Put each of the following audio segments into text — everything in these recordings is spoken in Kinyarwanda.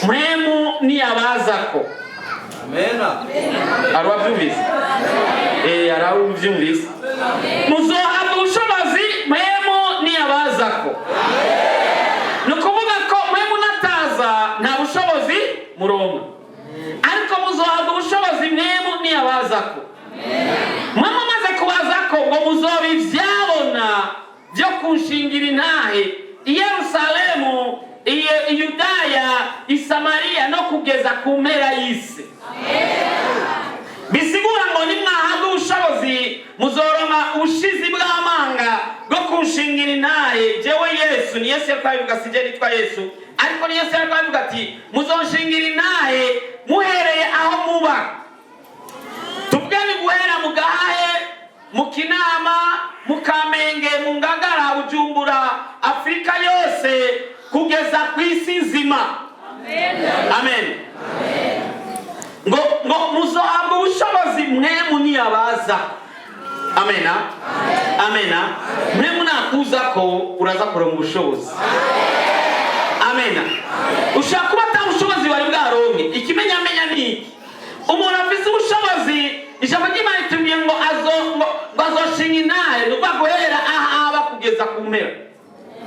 mwemu niyabazako. Amena. Arabyumvise? Arabyumvise. Muzohabwa ubushobozi mwemu niyabazako. Nukuvuga ko mwemu nataza nta bushobozi muronka. Ariko muzohabwa ubushobozi mwemu niyabazako. Mwemu maze kubazako ngo muzobi vyabona byo kunshingira intahe i Yerusalemu, i Yudaya, i Samariya no kugeza ku mpera y'isi. Bisigura ngo nimwahabwa ubushobozi muzoronka ubushizi bw'amanga bwo kunshingira intahe jewe Yesu. Ni Yesu yakwabivuga, sije nitwa Yesu, ariko ni Yesu yakwabivuga ati muzonshingira intahe muhereye aho muba. Tubwani guhera mu Gahahe, mu Kinama, mu Kamenge, mu Ngagara, Bujumbura, Afrika yose kugeza ku isi nzima. Amen. Ngo muzohabwa ubushobozi mwemu niyabaza. Amena. Amena. Mwemu nakuza ko uraza kuronka ubushobozi. Amena. Ushaka kuba atabushobozi bari bwaronke. Ikimenyamenya ni iki? Umuntu afise ubushobozi, ijambo ry'Imana ritubwiye ngo azoshinga intahe, nuko guhera aha aba kugeza ku mpera.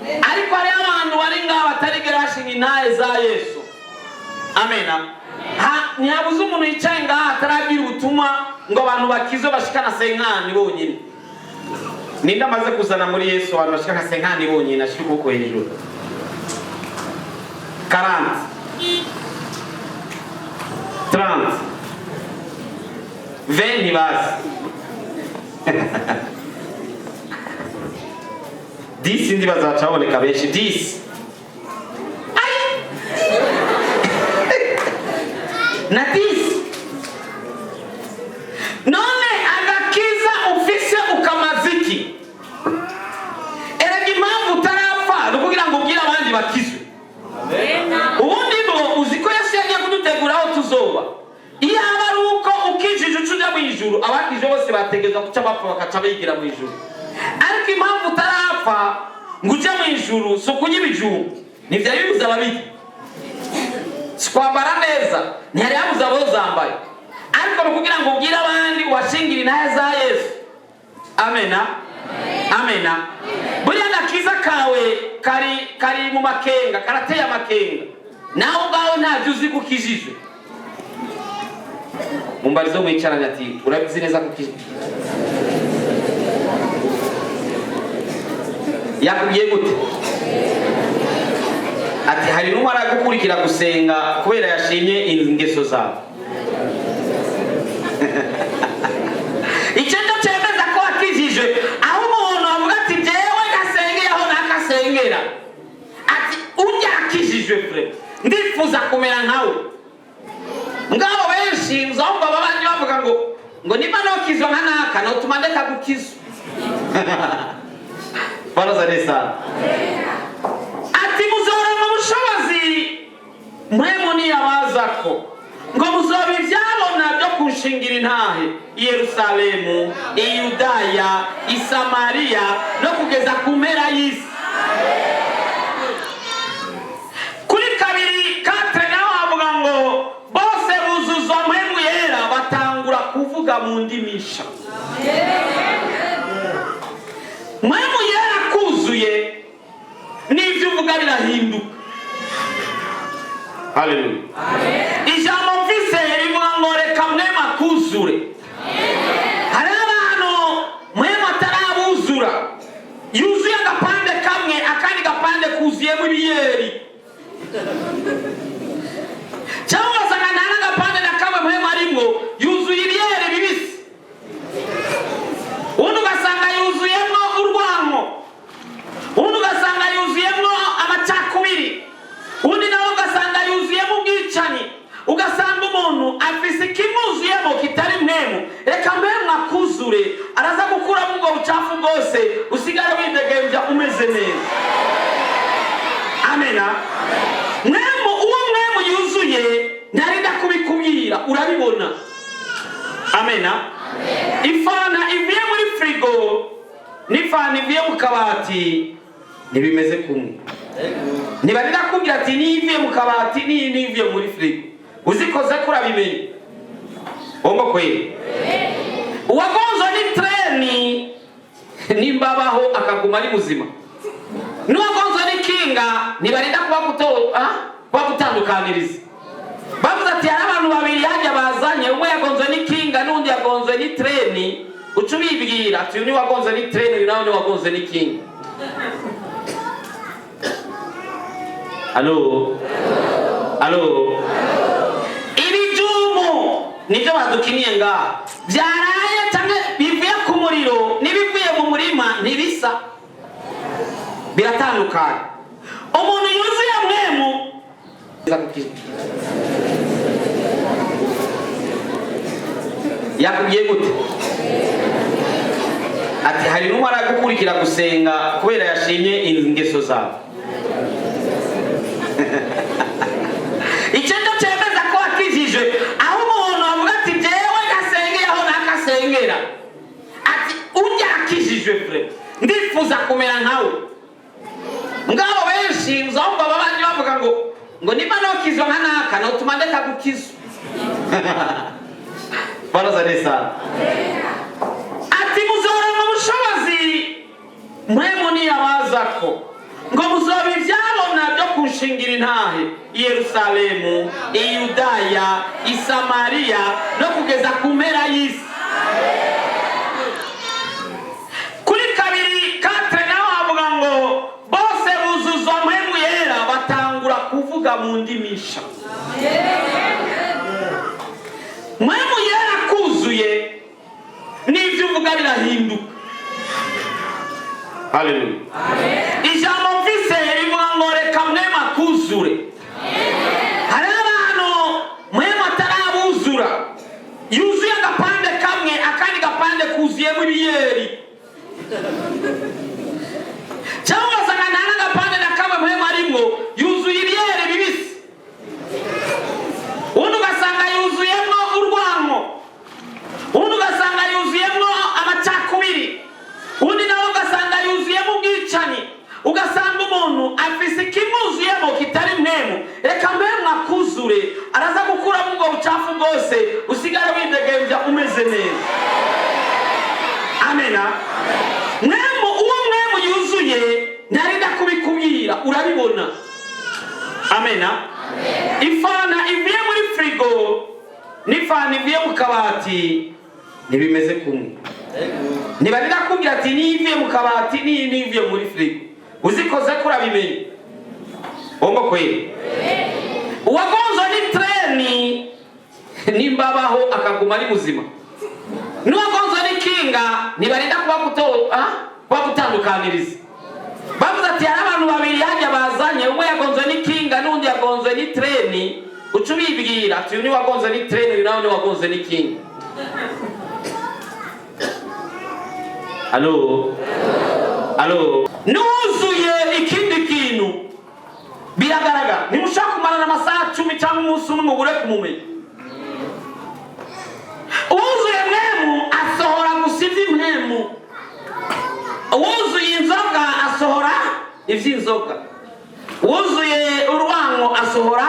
Ariko hari abantu bari ngaho batarigera bashinga intahe za Yesu. Amena. Ntihabuze umuntu yicaye ngaho atarabwira ubutumwa ngo abantu bakizwe bashikana 50 bonyine. Ninde amaze kuzana muri Yesu abantu bashikana 50 bonyine ashika uko hejuru? 40 30 20 basi. 10 ndi bazacaboneka benshi 10. Na 10. None agakiza ufise ukamaziki. Erega impamvu utarapfa nukugira ngo ubwire abandi bakizwe. Ubundi ngo uziko Yesu yagiye kudutegura aho tuzoba. Iyo aba ari uko ukijije ucuja mu ijuru, abakije bose bategeza kuca bapfa bakaca bigira mu ijuru. Ariko impamvu utarapfa ngo uje mu ijuru so kunyibijuru nivyo bibuza babiri. Sikwambara neza ntiyari yabuza abo zambaye, ariko nukugira ngo ubwire abandi washingira intahe za Yesu. Amena. Amena. Buriya agakiza kawe kari mu makenga, karateye amakenga. Naho ngaho ntabyo uzi gukijijwe. Mumbarizo mwicaranye ati urabizi neza gukijijwe? Yakubwiye gute? Ati hari n'umara gukurikira gusenga kubera yashimye ingeso zawe. Icyo cyemeza ko akijijwe aho umuntu avuga ati jewe gasengeye aho nakasengera. Ati ujya akijijwe frere, ndifuza kumera nkawe. Ngabo benshi uzumva babandi bavuga ngo niba nokizwa nka naka no tumandeka gukizwa. Baraza neza. Ati muzorama ubushobozi mwemu niyabazako ngo muzoba ivyabona byo kunshingira intahe i Yerusalemu, i Yudaya, i Samariya no kugeza ku mpera y'isi. Kuri 2:4 naho avuga ngo bose buzuzwa mwemu yera batangura kuvuga mu ndimisha. Mwemu yera kuzuye n'ivyo uvuga birahinduka. Haleluya. Ijambo mvise rivuga ngo reka mwema kuzure. Hari abantu mwema atarabuzura, yuzuye agapande kamwe akandi gapande kuzuyemo ibiyeri. Cyangwa ugasanga nta n'agapande na kamwe mwema arimo yuzuye ibiyeri bibisi. Undi ugasanga yuzuyemo urwango, undi ugasanga yuzuyemo amacakubiri, undi nawe ugasanga yuzuyemo ubwicanyi. Ugasanga umuntu afise ikimuzuyemo kitari mwemu. Reka mwemu akuzure, araza gukuramo ubwo bucafu bwose usigara widegemvya umeze neza. Amena. Mwemu uwo mwemu yuzuye ntarinda kubikubwira, urabibona. Amena. Ifana ivuye muri frigo n'ifana ivuye mu kabati ntibimeze kumwe. ntibarira kubwira ati nivuye mu kabati nivuye muri firigo uzikoze kurabimenye ombo kweli uwagonzwe n'itreni nimbabaho akaguma ari muzima n'uwagonzwe n'ikinga ntibarida kuba gutandukaniriza bavuze ati hari abantu babiri hajya bazanye umwe yagonzwe n'ikinga n'undi yagonzwe n'itreni uca ubibwira ati uyu ni wagonzwe n'itreni uyu nawe ni wagonzwe n'ikinga. Alo ibijumu nibyo badukiniye ngaha byaraye cyangwa bivuye ku muriro n'ibivuye mu murima ntibisa biratandukanye. Umuntu yuzuye mwemu yakubwiye gute ati hari n'umwe aragukurikira gusenga kubera yashimye ingeso zawe icyo cyemeza ko wakijijwe aho umuntu avuga ati jewe gasengera aho nakasengera ati ujya akijijwe frere ndifuza kumera nkawe. Ngabo benshi uzumva babandi bavuga ngo niba nokizwa nka naka notuma ndeka gukizwa baraza neza ati muzora mu bushobozi mwemu niyabazako ngo muzoba ibyabona byo kunshingira intahe i Yerusalemu, i Yudaya, i Samariya no kugeza ku mpera y'isi. Kuri kabiri katre nawe avuga ngo bose buzuzwa mpemu yera batangura kuvuga mu ndimisha. Mpemu yera kuzuye n'ibyo uvuga birahinduka. Haleluya. Ijambo mvise rivuga ngo reka mwema kuzure. Hari abantu mwema atarabuzura yuzuye agapande kamwe akandi gapande kuzuyemo ibiyeri cyangwa usanga nta n'agapande na kamwe mwema arimo yuzuye ibiyeri bibisi undi ugasanga yuzuyemo urwango undi ugasanga yuzuyemo amacakubiri undi nawe ugasanga yuzuyemo ubwicanyi ugasanga umuntu afise ikimuzuyemo kitari mwemu. Reka mwemu akuzure araza gukuramo ubwo bucafu bwose usigare widegemvya umeze neza. Amena. Mwemu uwo mwemu yuzuye ntarinda kubikubwira urabibona. Amena. Ifana ivuye muri frigo n'ifana ivuye mu kabati ntibimeze kumwe. Ntibarira kubwira ati nivuye mu kabati nivuye muri frigo uzikoze kurabimenye ombo kweli uwagonzwe n'itreni nimbabaho akaguma ari muzima n'uwagonzwe n'ikinga ntibarida kuba gutandukaniriza bavuze ati hari abantu babiri hajya bazanye umwe yagonzwe n'ikinga n'undi yagonzwe n'itreni uca ubibwira ati uyu ni wagonzwe n'itreni uyu nawe ni wagonzwe n'ikinga. Alo nuzuye ikindi kintu biragaragara nimushaka kumarana amasaha 10 cyangwa umunsi umwe mubure kumumenya. Uwuzuye mwemu asohora gusiza impemu, uwuzuye inzoga asohora ivy'inzoga, uwuzuye urwango asohora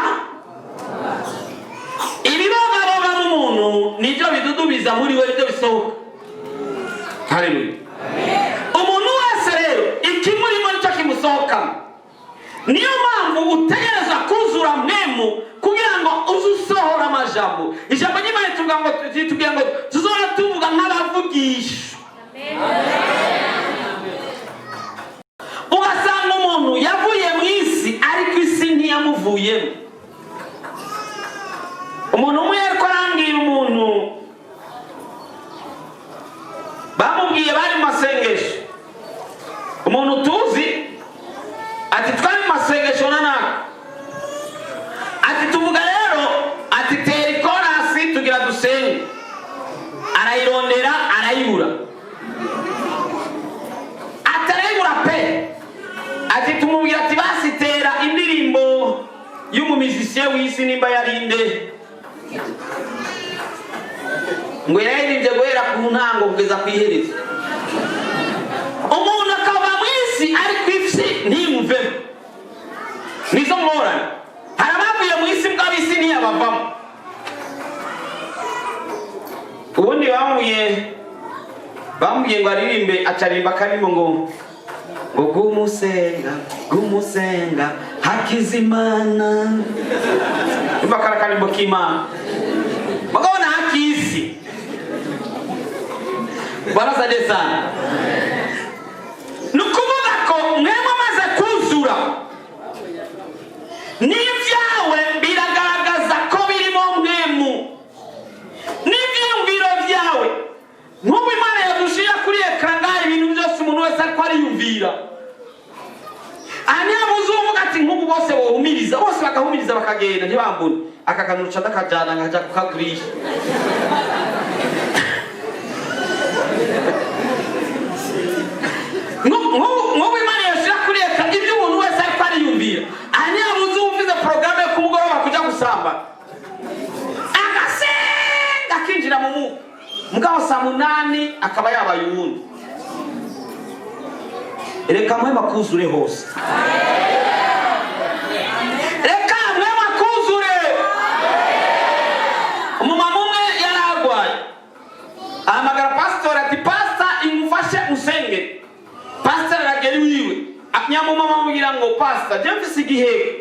ibibogaboga mu muntu nibyo bidudubiza muri we nibyo bisohoka. Haleluya. Umuntu wese rero ikimurimo nicyo kimusohokamo. Niyo mpamvu utegereza kuzura mwemu kugira ngo uzusohora amajambo. Ijambo ry'Imana tuvuga ngo tuzora tuvuga nk'abavugisha. Ugasanga umuntu yavuye mu isi ariko isi ntiyamuvuyemo. Umuntu umwe yariko arambwira umuntu bamubwiye bari mu masengesho umuntu tuzi ati twari mu masengesho nanaka ati tuvuga rero ati tera ikorasi tugira dusenge arayirondera arayibura atarayibura pe ati tumubwira ati basitera indirimbo y'umumizisiye w'isi nimba yarinde ngo yaririmbye guhera ku ntango kugeza ku iherezo. Umuntu akaba mu isi ari ku isi ntiyumvemo nizo ngorane. Hari abavuye mu isi bw'abisi ntiyabavamo. Ubundi bambwiye ngo aririmbe, acarimba akarimo ngo gumusenga Hakizimana. Umva karakarimbo k'Imana. Bagabona hakisi. Barasade sana. Nukuvuga ko mwema maze kuzura. N'ibyawe biragaragaza ko birimo mwemu. N'ibyumviro byawe. Nk'ubu Imana yadushira kuri ekran ngaho ibintu byose umuntu wese ariko ariyumvira. Anya muzuvuga ati nk'ubu bose bohumiriza, bose bakahumiriza bakagenda ntibambune. Aka kantu uca ndakajana ngaja kukagurisha. Nk'ubu Imana yashira kuri ekran ibyo umuntu wese ariko ariyumvira. Anya muzuvuze programme yo kumugoroba kuja gusamba. Agasenga kinjira mu mu mugabo saa 8 akaba yabaye uwundi. Reka mwema kuzure hose. Reka mwema kuzure. Umumama umwe yaragwaye. Ahamagara pastor ati pastor imufashe usenge. Pastor aragera wiwe. Nyamumama amubwira ngo pastor je mfise igihe.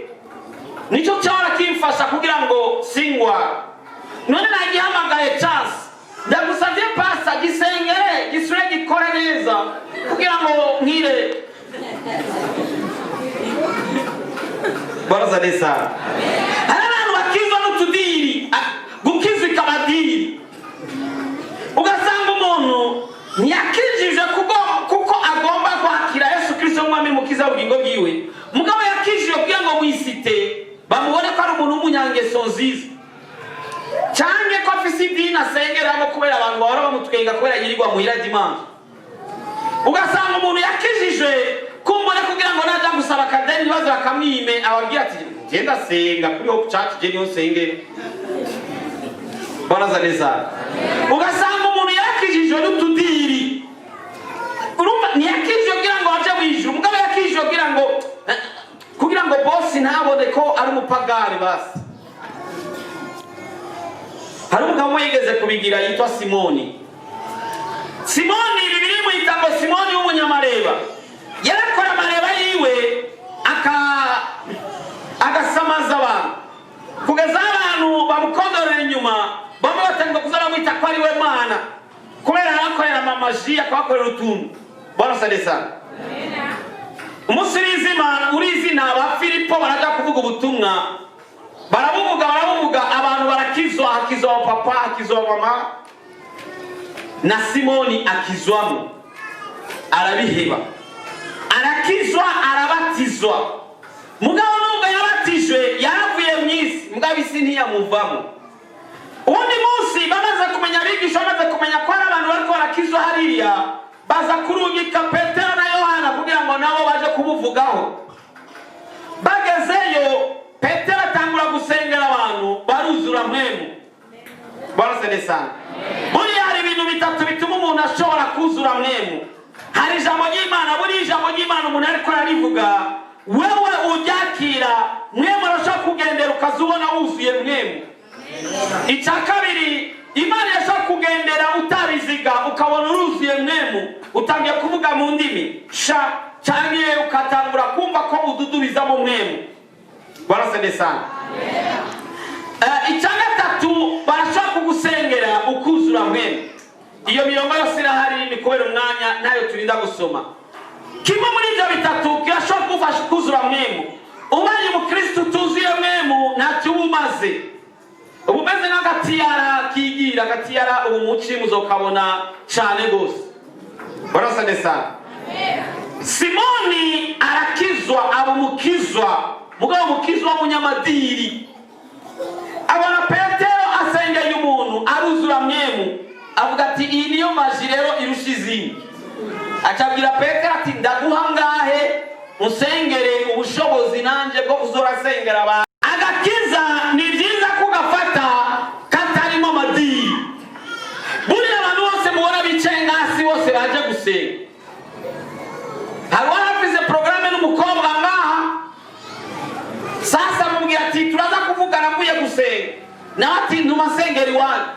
Nico cyara kimfasha kugira ngo singwa. None nagihamagaye chance. Ndagusabye pastor gisengere gisure gikora neza kugira ngo nkire. Baraza neza. Abantu bakizwa n'utudiri, gukizwa ikabadiri. Ugasanga umuntu ntiyakijije kuko agomba kwakira Yesu Kristo mwami mukiza ubugingo bwiwe. Mugabo yakijije kugira ngo mwisite bamubone ko ari umuntu w'umunyangeso nziza. Cyane ko afise idini asengeramo kubera abantu bahora bamutwenga kubera yirirwa muhira dimanche. Ugasanga umuntu yakijijwe kumbona kugira ngo naja gusaba kadeni baze bakamwime ababwira ati genda senga kuri Hope Church je niyo sengera. Baraza neza. Ugasanga umuntu yakijijwe n'utudiri. Urumva ntiyakijijwe kugira ngo aje mwijuru, mugabo yakijijwe kugira ngo boss ntabone ko ari umupagani basi. Hari umugabo yigeze kubigira yitwa Simoni. Simoni Bibiri mwita ngo Simoni w'umunyamareba. Yarakora amareba yiwe agasamaza abantu. Kugeza abantu bamukondorera inyuma, bamwe batanga kuzara mwita ko ari we Mana. Kubera arakorera mamaji akakorera utuntu. Barasade sana. Umusirizima urizina ba Filipo baraja kuvuga ubutumwa. Barabuvuga abantu barakizwa, hakizwa papa, hakizwa mama. Na Simoni akizwamo. Arabiheba. Arakizwa, arabatizwa. Mugabo nubwo yabatijwe yaravuye mwisi, mugabo isi ntiyamuvamo. Ubundi munsi bamaze kumenya abigisha, bamaze kumenya ko ari abantu bariko barakizwa hariya, baza kurungika Petero na Yohana kugira ngo nabo baje kubuvugaho. Bagezeyo Petero atangura gusengera abantu baruzura mwemu. Barasene sana. Buriya hari ibintu bitatu bituma umuntu ashobora kuzura mwemu. Hari ijambo ry'Imana, buri ijambo ry'Imana umuntu ariko ararivuga, wewe uryakira mwemu arashaka kugendera ukazubona wuzuye mwemu. Icya kabiri, Imana yashaka kugendera utabiziga ukabona uruzuye mwemu, utangiye kuvuga mu ndimi sha cyane ukatangura kumva ko ududubiza mu mwemu. Barasene sana. Icya gatatu, barashaka kugusengera ukuzura mwemu. Iyo mirongo yose irahari ni kubera umwanya nayo turinda gusoma. Kimwe muri ibyo bitatu kirashobora kugufasha kuzura mwemu. Ubaye umukristo tuzuye mwemu ntacyo umaze. Ubumeze nk'agatiyara kigira, agatiyara umuci muzokabona cyane gose. Barasane sana. Simoni arakizwa, abumukizwa, mugabo mukizwa w'umunyamadiri. Abana Petero asengeye umuntu aruzura mwemu. Avuga ati iyi niyo maji rero irusha izindi. Acabwira Petero ati ndaguha ngahe usengere ubushobozi nanje bwo kuzorasengera abantu. Agakiza ni byiza kugafata katarimo amadini. Buriya abantu bose mubona bicenga hasi bose baje gusenga. Hari warafize programme n'umukobwa ngaha Sasa mubwira ati turaza kuvugana mvuye gusenga, nawe ati ntuma sengera iwanyu.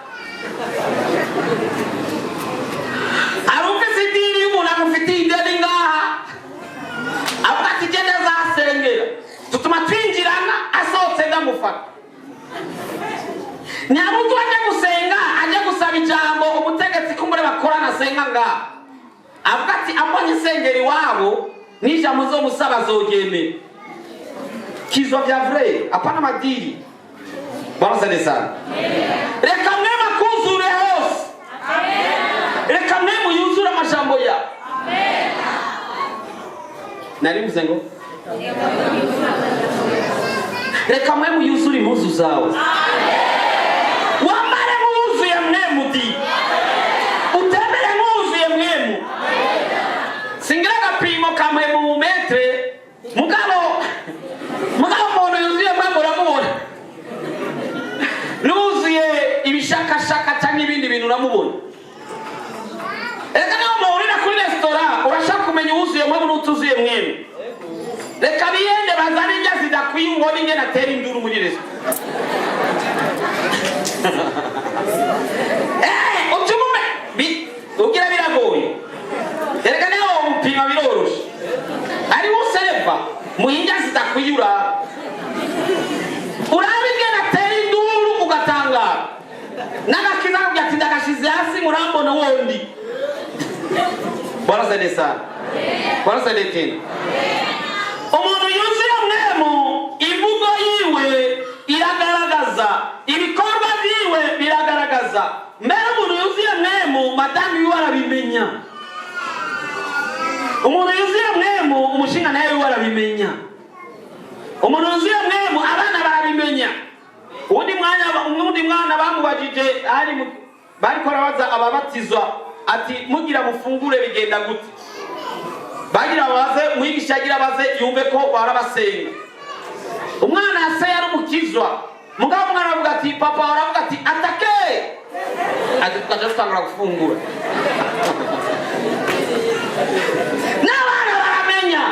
Arumvise idini y'umuntu amufitiye ideni ngaha, avuga ati genda azasengera, tutuma twinjirana, asohotse ndamufata. Nyamuntu ajya gusenga, ajya gusaba ijambo umutegetsi kumbure bakorana asenga ngaha, avuga ati ambonye sengera iwabo n'ijambo zo musaba zogemera. Kizwa vya vrai, hapana madili. Bwana sana sana. Reka mwema kuzure hose. Reka mwema yuzura majambo ya. Nari mzengo? Reka mwema yuzura impuzu zawe. Wambare muzu ya mwemu di. Utembere muzu ya mwemu. Singira gapimo ka mwemu mu metre. Mugabo umuntu yuzuye mwemu uramubona. Nuzuye ibishakashaka cyangwa ibindi bintu uramubona. Reka niba muhurira kuri restaurant urashaka kumenya uwuzuye mwemu n'utuzuye mwemu. Reka biyende bazane indya zidakwiye ubone ingene atera induru muri restaurant. Utumume ugira biragoye. Reka niba umupima biroroshe. Ari usereva muhinja zidakwiyura. Urabe ingene atera induru ugatangara. Nagakiza ati ndakashize hasi murambona wondi. Bwana sana sana. Bwana sana tena. Umuntu yuzuye mwemu imvugo yiwe iragaragaza, ibikorwa byiwe biragaragaza. Mbere umuntu yuzuye mwemu madamu yiwe arabimenya. Umuntu yuzuye mwemu umushinga nawe yiwe arabimenya. Umuntu yuzuye mwemu abana barabimenya. Undi mwana bamubajije ari bariko arabaza ababatizwa ati mugira mufungure bigenda gute. Bagira baze mwigisha agira baze yumve ko barabasenga. Umwana ase yari umukizwa. Mugabo umwana aravuga ati papa aravuga ati atake. Ati tukajya gufungura. N'abana baramenya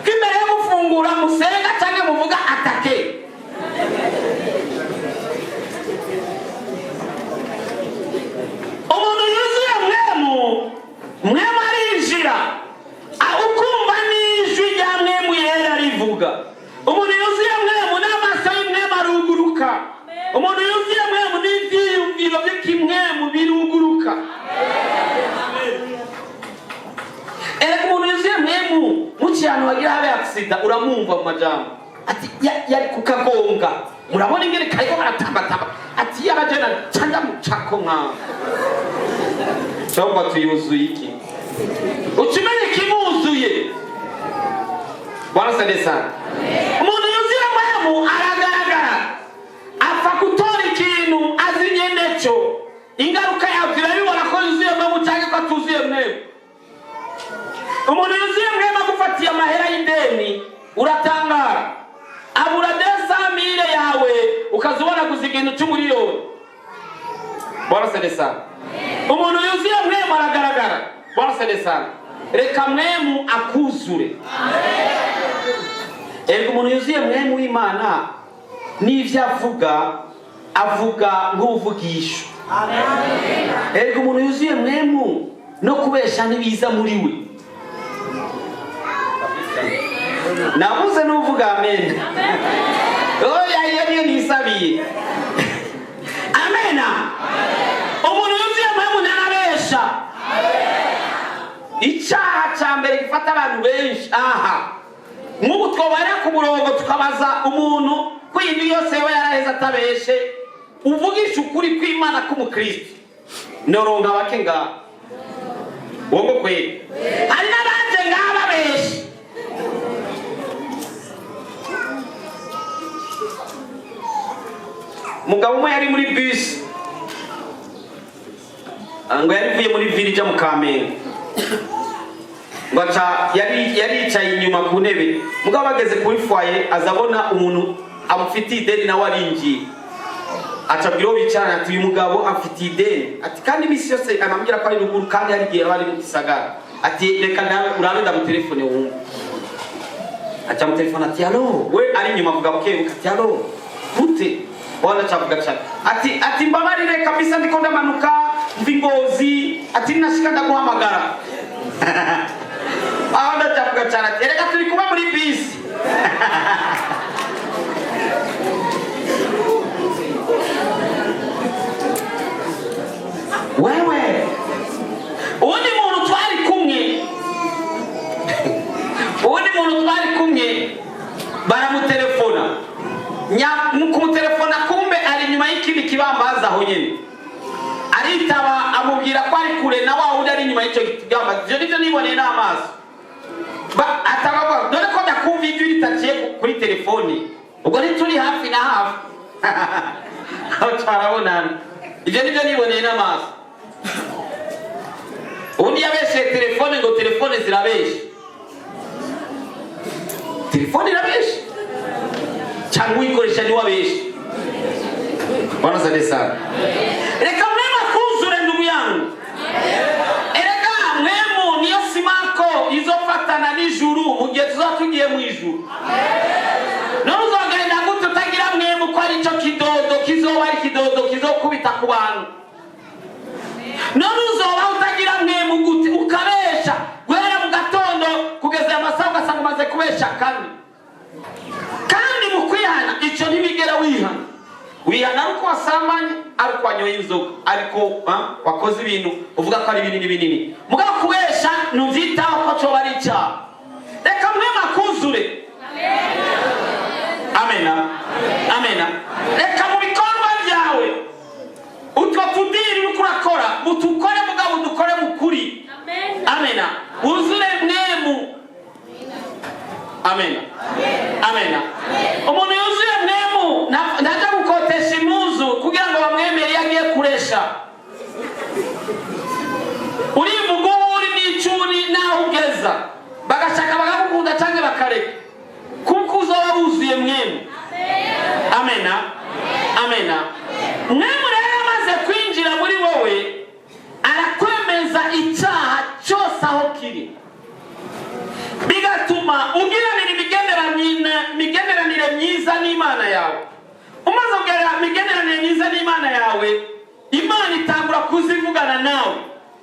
ko imbere yo gufungura musenga cyangwa muvuga atake. Umuntu yuzuye mwemu arinjira. Ukumva n'ijwi rya mwemu yera rivuga. Umuntu yuzuye mwemu n'amaso y'umwemu aruguruka. Umuntu yuzuye mwemu n'ibyiyumviro by'ikimwemu biruguruka. Umuntu yuzuye mwemu mucyano wagira habe accident uramumva mu majambo. Ati yari kukagonga. Murabona ingene kariko baratamba. Ati yabajana cyangwa mucako nka. Cyangwa tuyuzuye iki? Ukimenye kimuzuye. Bwana sana. Umuntu yuzuye mwemu aragaragara. Apfa gutora ikintu azinye neco. Ingaruka yabwira bibona ko yuzuye mwemu cyangwa ko atuzuye mwemu. Umuntu yuzuye mwemu agufatiye amahera y'ideni uratangara. Abura 200,000 yawe ukazubona kuzigintu cy'umuriyoni. Bwana sana. Umuntu yuzuye mwemu aragaragara. Bwana sana. Reka mwemu akuzure. Amen. Umuntu yuzuye mwemu w'Imana n'ivyo avuga nk'uvugisho. Amen. Umuntu yuzuye mwemu no kubesha nibiza muri we. Nabuze n'uvuga amen. Oya iyo nisabiye. Amen. Umuntu yuzuye mwemu narabesha. Icyaha cya mbere gifata abantu benshi aha. Nk'ubu twabara ku murongo tukabaza umuntu ko ibintu yose we yaraheze atabeshe uvugisha ukuri kw'Imana k'umukristo. Noronga bake ngaha. Wogo kwe. Hari n'abanje ngaha babeshe. Mugabo umwe yari muri bus. Ngo yarivuye muri village mu Kamenge. Ngaca yari yicaye inyuma ku ntebe. Mugabo bageze kuri foyer azabona umuntu amufitiye ideni na waringiye. Acabwira bicara ati uyu mugabo afitiye ideni. Ati kandi imisi yose anambwira ko ari ruguru kandi yari giye bari mu gisagara. Ati reka nawe urabe ndamu telefone wumva. acha mu telefone ati allo, we ari nyuma avuga bukebuka ati allo, gute? Wala chavuga cyane ati mbabarire kabisa ndiko ndamanuka mvingozi ati nashika ndaguhamagara. Ahanda chavuga cyane ati reka turi kuba muri bisi. Wewe undi muntu twari kumwe baramutelefona kumutelefona kumbe ari nyuma y'ikindi kibambaza aho nyene aritaba amubwira ko ari kure na wa wundi ari nyuma y'icyo kibambaza. Je nivyo niboneye n'amaso ataba dore ko ndakumva ijwi ritaciye kuri telefone ubwo ni turi hafi na hafi. Aho twarabonana ivyo nivyo niboneye n'amaso. Undi yabeshe telefone ngo telefone zirabeshe. Telefone irabeshe cyangwa uyikoresha ni wabeshe. Bwana sante sana. Reka mwema kuzure ndugu yangu. Erega mwemu niyo simako izofatana n'ijuru mu gihe tuzatugiye mu ijuru. Nuzogenda gute utagira mwemu ko ari cyo kidodo kizoba ari kidodo kizokubita ku bantu. None uzoba utagira mwemu gute ukabesha guhera mu gatondo kugeza amasaha ugasanga umaze kubesha kane. Kandi mu kwihana icyo ntibigera wihana uko wasambanye ariko wanyoye inzoga ariko wakoze ibintu uvuga ko ari binini mugabo kubesha nuvyitaho ko cyo bari icyaha. Reka mwema kuzure. Amena. Reka mu bikorwa byawe utwo tudiri ukurakora mutukore mugabo dukore mukuri. Amena. Uzure mwemu. Amena. Umuntu yuzuye mwemu ntaje gukotesha imuzu kugira ngo bamwemere yagiye kuresha. Urivuga uri n'icuri naho ugeza bagashaka bagakunda cyangwa bakareka kuko uzoba wuzuye mwemu. Amena. Mwemu rero amaze kwinjira muri wowe arakwemeza icyaha cyose aho kiri, bigatuma ugiranira imigenderanire myiza n'Imana yawe. Umaze kugira imigenderanire myiza n'Imana yawe, Imana itangura kuzivugana nawe.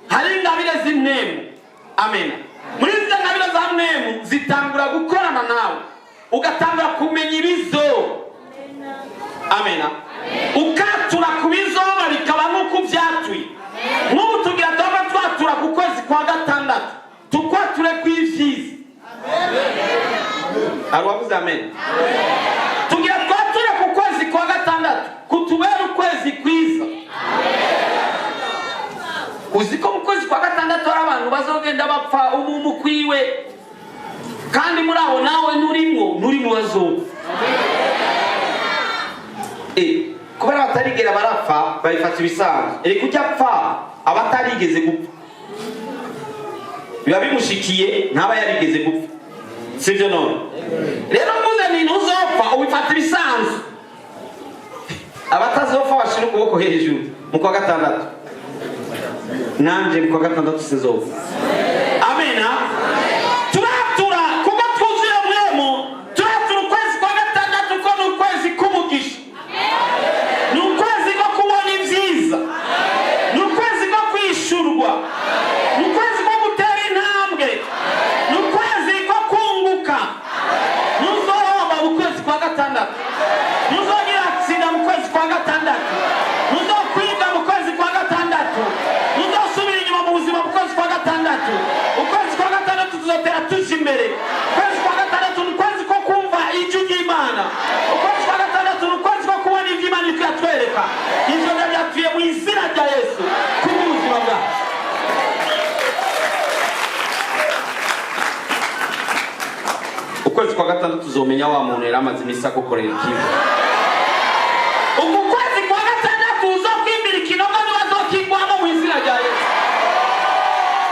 Hari ingabire z'imwemu. Amena. Muri izo ngabire za mwemu zitangura gukorana nawe ugatangura kumenya ibizo. Amena. Ukatura kubizoba bikaba nk'uko byatuye. Nk'ubu tugira twatura ku kwezi kwa gatandatu tukwature kw'ivyiza. Aruwavuze amen. Tugira twature ku kwezi kwa gatandatu kutubera ukwezi kwiza. Uziko mu kwezi kwa gatandatu hari abantu bazogenda bapfa umumu kwiwe kandi muri abo nawe nurimo bazopfa. Kubera batarigera barapfa bayifata ibisanzwe. Kujya apfa abatarigeze gupfa biba bimushikiye ntaba yarigeze gupfa, sivyo none? Rero mvuze ni ntuzopfa ubifata ibisanzwe. Abatazopfa bashira ukuboko hejuru mu kwa gatandatu. Nanje mu kwa gatandatu sizopfa. Amena. Turatura kuko twuzuye mwemu. Turatura ukwezi kwa gatandatu ko ni ukwezi k'umugisha. Ni ukwezi ko kubona ibyiza. Ni ukwezi ko kwishurwa. Ni ukwezi ko gutera intambwe. Ni ukwezi ko kunguka. Nuzoba mu kwezi kwa gatandatu. Nuzogira atsinda mu kwezi kwa gatandatu. Nuzokwiga mu kwezi kwa gatandatu. Nuzosubira inyuma mu buzima mu kwezi kwa gatandatu. Ukwezi kwa gatandatu tuzotera tuje imbere. Ukwezi kwa gatandatu ni ukwezi ko kumva ijwi ry'Imana. Ukwezi kwa gatandatu ni ukwezi ko kubona ibyo Imana iri kutwereka. Ivyo byatuye mu izina rya Yesu kubuzima bwawe. Ukwezi kwa gatandatu tuzomenya wa muntu yari amaze imisi agukorera ikibi. Uku kwezi kwa gatandatu uzokwimbira ikinogo ntibazokigwamo mu izina rya Yesu.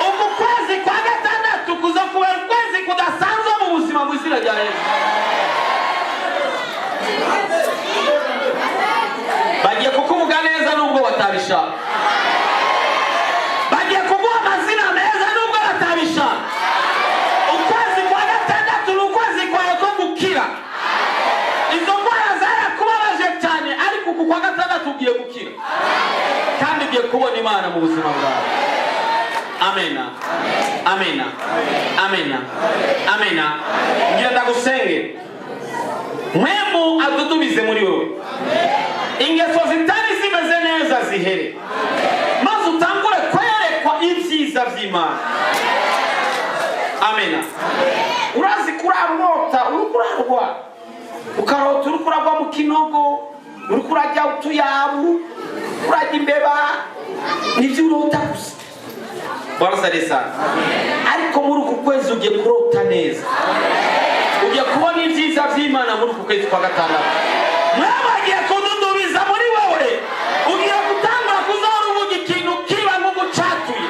Uku kwezi kwa gatandatu kuzokubera ukwezi kudasanzwe mu buzima mu izina rya Yesu. Bagiye kukuvuga neza nubwo batabishaka. Bagiye kuguha amazina meza nubwo batabishaka. Ukwezi kwa gatandatu ni ukwezi kwawe ko kubona Imana mu buzima bwawe. Amena. Amena. Amena. Amena. Ngira ndagusenge. Mwemu adudubize muri wewe. Ingeso zitari zimeze neza zihere. Maze utangure kwerekwa ibyiza by'Imana. Amena. Urazi kurarota, urukurarwa. Ukarota urukurarwa mu kinogo, urukurajya utuyabu, urajya imbeba, nivyo urota gusa. Barasare sana. Ariko muri uku kwezi ugiye kurota neza. Ugiye kubona ibyiza by'Imana muri uku kwezi kwa gatandatu. Mwabagiye kududubiza muri wewe. Ugiye gutangura kuzora ubugi ikintu kiba nk'ugucatuye.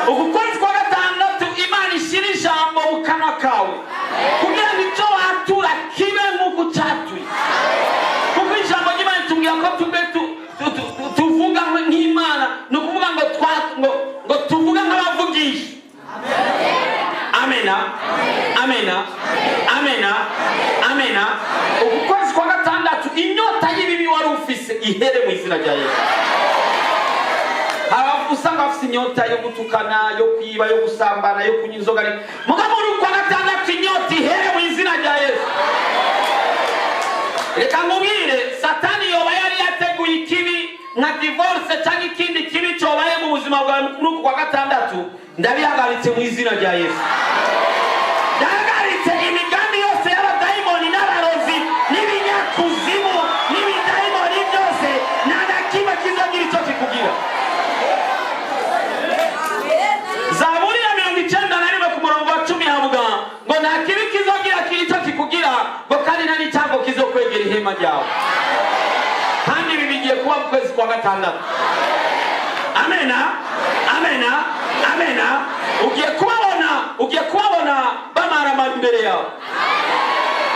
Uku kwezi kwa gatandatu Imana ishira ijambo mu kanwa kawe. Kugira ngo icyo watura kibe nk'ugucatuye. Kuko ijambo ry'Imana tubwira ko tuvuga nk'Imana, no kuvuga ngo tuvuga nk'abavugisha. Amena. Amena. Amena. Amena. Uku kwezi kwa gatandatu inyota y'ibibi wari ufise ihere mu izina rya Yesu. Usanga afite inyota yo gutukana, yo kwiba, yo gusambana, yo kunywa inzoga. Mugabo muri kwa gatandatu inyota ihere mu izina rya Yesu. Reka ngubwire, Satani yoba yari yateguye ikibi nka divorce cyangwa ikindi kibi cyobaye mu buzima bwawe muri kwa gatandatu, ndabihagaritse mu izina rya Yesu. Ndahagaritse imigambi yose y'abadayimoni n'abarozi n'ibinyakuzimu n'ibidayimoni byose, nta na kimwe kizogira icyo kikugira. Zaburi ya 91 ku murongo wa 10 havuga ngo nta kibi kizogira icyo kikugira, ngo kandi nta n'icyago kizokwegera ihema ryawe. Kandi ibi bigiye kuba mu kwezi kwa gatandatu. Amena. Amena. Amena. Ugiye kubabona bamaramara imbere yawe.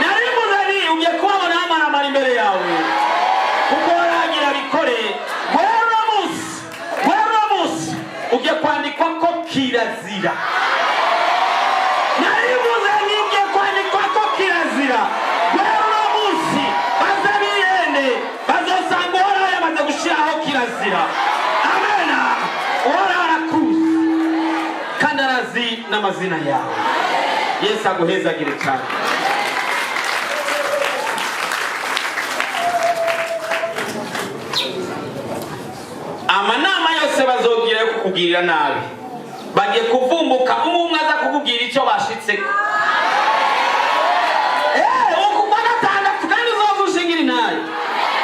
Nari muzari ugiye kubabona bamaramara imbere yawe. Kuko waragira bikore. Weramus. Ugiye kwandikwa ko kirazira. Nari muzari ugiye kwandikwa ko kirazira. Weramus. Bazabiyene. Bazosanga wara yamaze gushiraho kirazira. Amena. Kandarazi n'amazina yawe. Yesu aguhezagire cyane. Amanama yose bazogira kukugirira nabi. Bagiye kuvumbuka umwe aza kukubwira icyo bashitseko. Uku kwa gatandatu kandi uzovushingira nayo.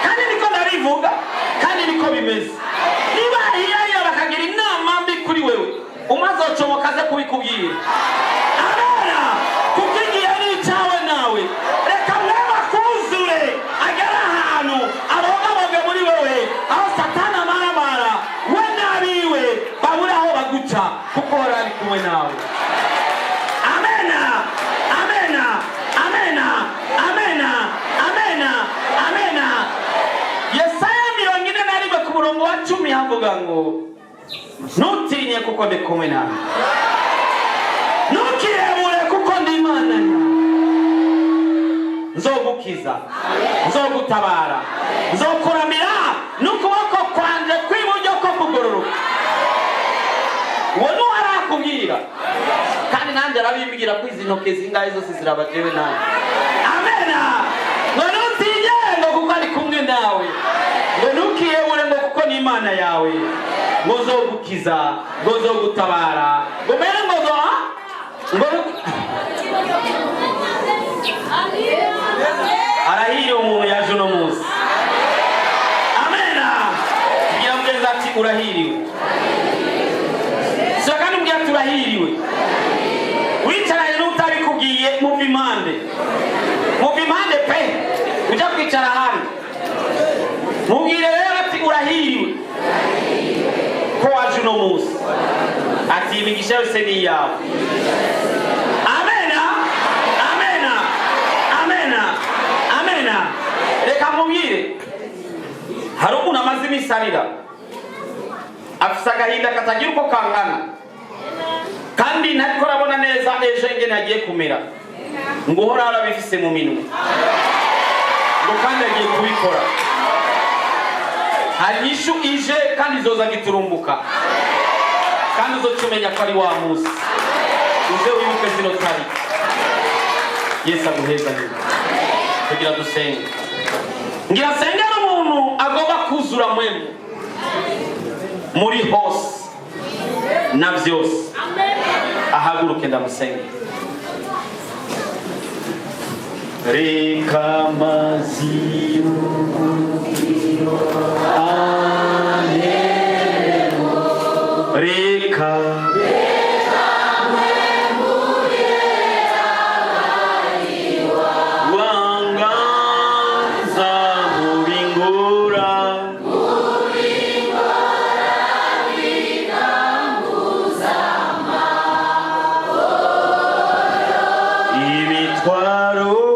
Kandi niko ndarivuga, kandi niko bimeze. Niba iya bakagira inama mbi kuri wewe, umazocomoka aze kubikubwira. Amena. Kuko igihe ni icyawe nawe. Reka mwema kuzure agera ahantu abogaboge muri wewe, aho Satani amaramara we n'abiwe babura aho baguca, kuko wari kumwe nawe. Amena. Amena. Amena. Amena. Amena. Amena. Yesaya 41 ku murongo wa 10 havuga ngo ntutinye kuko ndi kumwe nawe. Ntukirabure kuko ndi Imana yawe. Nzogukiza. Nzogutabara. Nzokuramira n'ukuboko kwanje kw'iburyo ko kugororoka. Uwo ni arakubwira. Kandi nanjye arabimbwira ko izi ntoke zingahe zose zirabajewe nawe. Amena. Ngo ntutinye ngo kuko ari kumwe nawe. Ngo ntukirabure ngo kuko ni Imana yawe. Ngo nzogukiza, ngo nzogutabara, ngo mbere ngo arahiriwe umuntu yaje uno munsi. Amena. Kugira mugenzi ati urahiriwe. So kandi mbwira turahiriwe. Wicaranye n'utabikubwiye muva impande. Muva impande pe. Ujya kwicara hano. Mubwire rero ati urahiriwe. Ko waje uno munsi. Ati imigisha yose ni yawe. Amena. Amena. Amena. Amena. Reka mubwire, hari umuntu amaze imisarira, afise agahinda katagira uko kangana, kandi ntariko arabona neza ejo ingene agiye kumera. Ngo uhora arabifise mu minwe, ngo kandi agiye kubikora. hari ishu ije kandi izoza giturumbuka, kandi uzocumenya ko ari wa musi. Uze wibuke zino tariki. Yesu aguheza neza. Kugira dusenge. Ngira sengera umuntu agomba kuzura mwemu muri hose na vyose. Ahaguruke ndamusenge. Reka maziyo Reka wanganza mubingura imitwaro